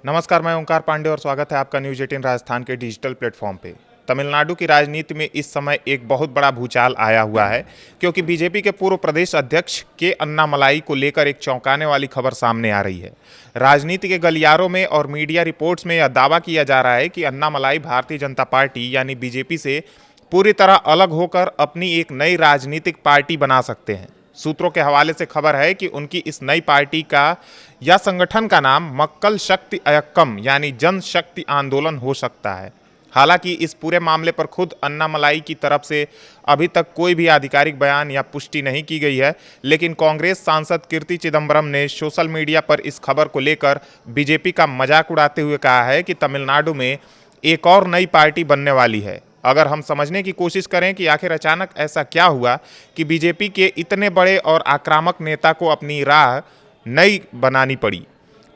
नमस्कार, मैं ओंकार पांडे और स्वागत है आपका न्यूज़ 18 राजस्थान के डिजिटल प्लेटफॉर्म पे। तमिलनाडु की राजनीति में इस समय एक बहुत बड़ा भूचाल आया हुआ है, क्योंकि बीजेपी के पूर्व प्रदेश अध्यक्ष के अन्नामलाई को लेकर एक चौंकाने वाली खबर सामने आ रही है। राजनीति के गलियारों में और मीडिया रिपोर्ट्स में यह दावा किया जा रहा है कि अन्नामलाई भारतीय जनता पार्टी यानी बीजेपी से पूरी तरह अलग होकर अपनी एक नई राजनीतिक पार्टी बना सकते हैं। सूत्रों के हवाले से खबर है कि उनकी इस नई पार्टी का या संगठन का नाम मक्कल शक्ति अयक्कम यानी जन शक्ति आंदोलन हो सकता है। हालांकि इस पूरे मामले पर खुद अन्नामलाई की तरफ से अभी तक कोई भी आधिकारिक बयान या पुष्टि नहीं की गई है, लेकिन कांग्रेस सांसद कीर्ति चिदम्बरम ने सोशल मीडिया पर इस खबर को लेकर बीजेपी का मजाक उड़ाते हुए कहा है कि तमिलनाडु में एक और नई पार्टी बनने वाली है। अगर हम समझने की कोशिश करें कि आखिर अचानक ऐसा क्या हुआ कि बीजेपी के इतने बड़े और आक्रामक नेता को अपनी राह नई बनानी पड़ी,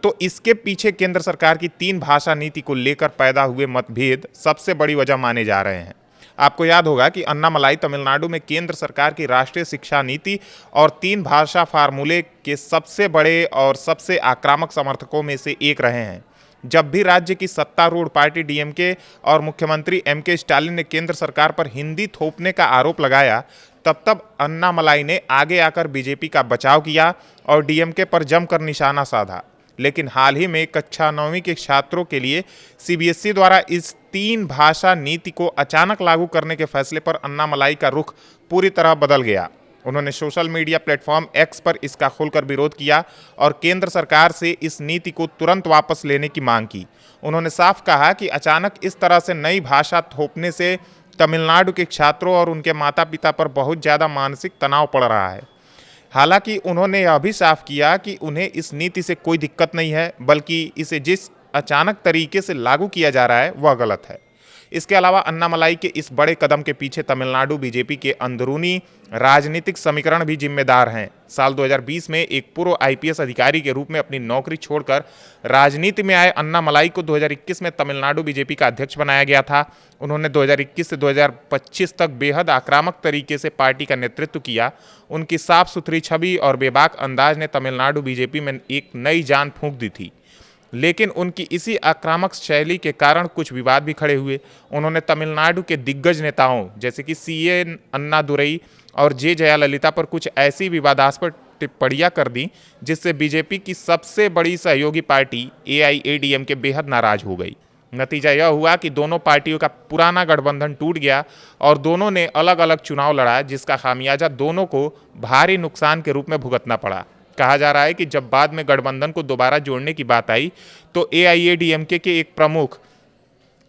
तो इसके पीछे केंद्र सरकार की 3 भाषा नीति को लेकर पैदा हुए मतभेद सबसे बड़ी वजह माने जा रहे हैं। आपको याद होगा कि अन्नामलाई तमिलनाडु में केंद्र सरकार की राष्ट्रीय शिक्षा नीति और 3 भाषा फार्मूले के सबसे बड़े और सबसे आक्रामक समर्थकों में से एक रहे हैं। जब भी राज्य की सत्तारूढ़ पार्टी डीएमके और मुख्यमंत्री एमके स्टालिन ने केंद्र सरकार पर हिंदी थोपने का आरोप लगाया, तब अन्नामलाई ने आगे आकर बीजेपी का बचाव किया और डीएमके पर जमकर निशाना साधा। लेकिन हाल ही में कक्षा 9वीं के छात्रों के लिए सीबीएसई द्वारा इस 3 भाषा नीति को अचानक लागू करने के फैसले पर अन्नामलाई का रुख पूरी तरह बदल गया। उन्होंने सोशल मीडिया प्लेटफॉर्म एक्स पर इसका खुलकर विरोध किया और केंद्र सरकार से इस नीति को तुरंत वापस लेने की मांग की। उन्होंने साफ कहा कि अचानक इस तरह से नई भाषा थोपने से तमिलनाडु के छात्रों और उनके माता पिता पर बहुत ज़्यादा मानसिक तनाव पड़ रहा है। हालांकि उन्होंने यह भी साफ किया कि उन्हें इस नीति से कोई दिक्कत नहीं है, बल्कि इसे जिस अचानक तरीके से लागू किया जा रहा है वह गलत है। इसके अलावा अन्नामलाई के इस बड़े कदम के पीछे तमिलनाडु बीजेपी के अंदरूनी राजनीतिक समीकरण भी जिम्मेदार हैं। साल 2020 में एक पूर्व आईपीएस अधिकारी के रूप में अपनी नौकरी छोड़कर राजनीति में आए अन्नामलाई को 2021 में तमिलनाडु बीजेपी का अध्यक्ष बनाया गया था। उन्होंने 2021 से 2025 तक बेहद आक्रामक तरीके से पार्टी का नेतृत्व किया। उनकी साफ सुथरी छवि और बेबाक अंदाज ने तमिलनाडु बीजेपी में एक नई जान फूंक दी थी। लेकिन उनकी इसी आक्रामक शैली के कारण कुछ विवाद भी खड़े हुए। उन्होंने तमिलनाडु के दिग्गज नेताओं जैसे कि सीएन अन्नादुरई और जे जयललिता पर कुछ ऐसी विवादास्पद टिप्पणियां कर दी जिससे बीजेपी की सबसे बड़ी सहयोगी पार्टी एआईएडीएमके बेहद नाराज हो गई। नतीजा यह हुआ कि दोनों पार्टियों का पुराना गठबंधन टूट गया और दोनों ने अलग अलग चुनाव लड़ा, जिसका खामियाजा दोनों को भारी नुकसान के रूप में भुगतना पड़ा। कहा जा रहा है कि जब बाद में गठबंधन को दोबारा जोड़ने की बात आई तो एआईएडीएमके के एक प्रमुख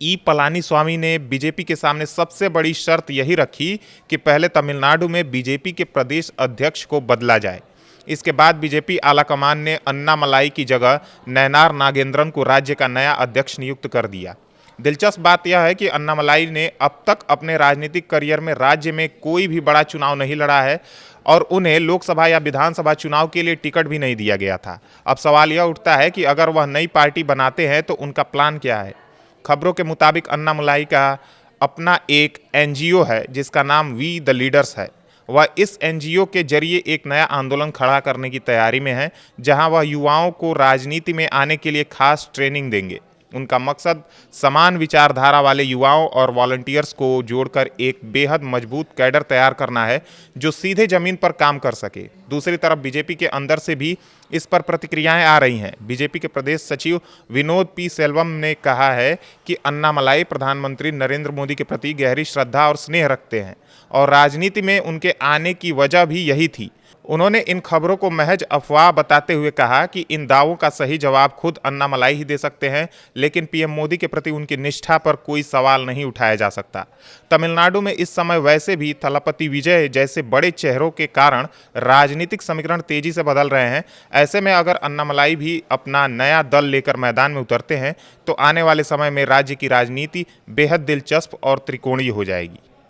ई पलानीस्वामी ने बीजेपी के सामने सबसे बड़ी शर्त यही रखी कि पहले तमिलनाडु में बीजेपी के प्रदेश अध्यक्ष को बदला जाए। इसके बाद बीजेपी आलाकमान ने अन्नामलाई की जगह नयनार नागेंद्रन को राज्य का नया अध्यक्ष नियुक्त कर दिया। दिलचस्प बात यह है कि अन्नामलाई ने अब तक अपने राजनीतिक करियर में राज्य में कोई भी बड़ा चुनाव नहीं लड़ा है और उन्हें लोकसभा या विधानसभा चुनाव के लिए टिकट भी नहीं दिया गया था। अब सवाल यह उठता है कि अगर वह नई पार्टी बनाते हैं तो उनका प्लान क्या है। खबरों के मुताबिक अन्नामलाई का अपना एक एनजीओ है जिसका नाम वी द लीडर्स है। वह इस एनजीओ के जरिए एक नया आंदोलन खड़ा करने की तैयारी में है, जहां वह युवाओं को राजनीति में आने के लिए खास ट्रेनिंग देंगे। उनका मकसद समान विचारधारा वाले युवाओं और वॉलंटियर्स को जोड़कर एक बेहद मजबूत कैडर तैयार करना है जो सीधे जमीन पर काम कर सके। दूसरी तरफ बीजेपी के अंदर से भी इस पर प्रतिक्रियाएं आ रही हैं। बीजेपी के प्रदेश सचिव विनोद पी सेल्वम ने कहा है कि अन्नामलाई प्रधानमंत्री नरेंद्र मोदी के प्रति गहरी श्रद्धा और स्नेह रखते हैं और राजनीति में उनके आने की वजह भी यही थी। उन्होंने इन खबरों को महज अफवाह बताते हुए कहा कि इन दावों का सही जवाब खुद अन्नामलाई ही दे सकते हैं, लेकिन पीएम मोदी के प्रति उनकी निष्ठा पर कोई सवाल नहीं उठाया जा सकता। तमिलनाडु में इस समय वैसे भी थलपति विजय जैसे बड़े चेहरों के कारण राजनीतिक समीकरण तेजी से बदल रहे हैं। ऐसे में अगर अन्नामलाई भी अपना नया दल लेकर मैदान में उतरते हैं तो आने वाले समय में राज्य की राजनीति बेहद दिलचस्प और त्रिकोणीय हो जाएगी।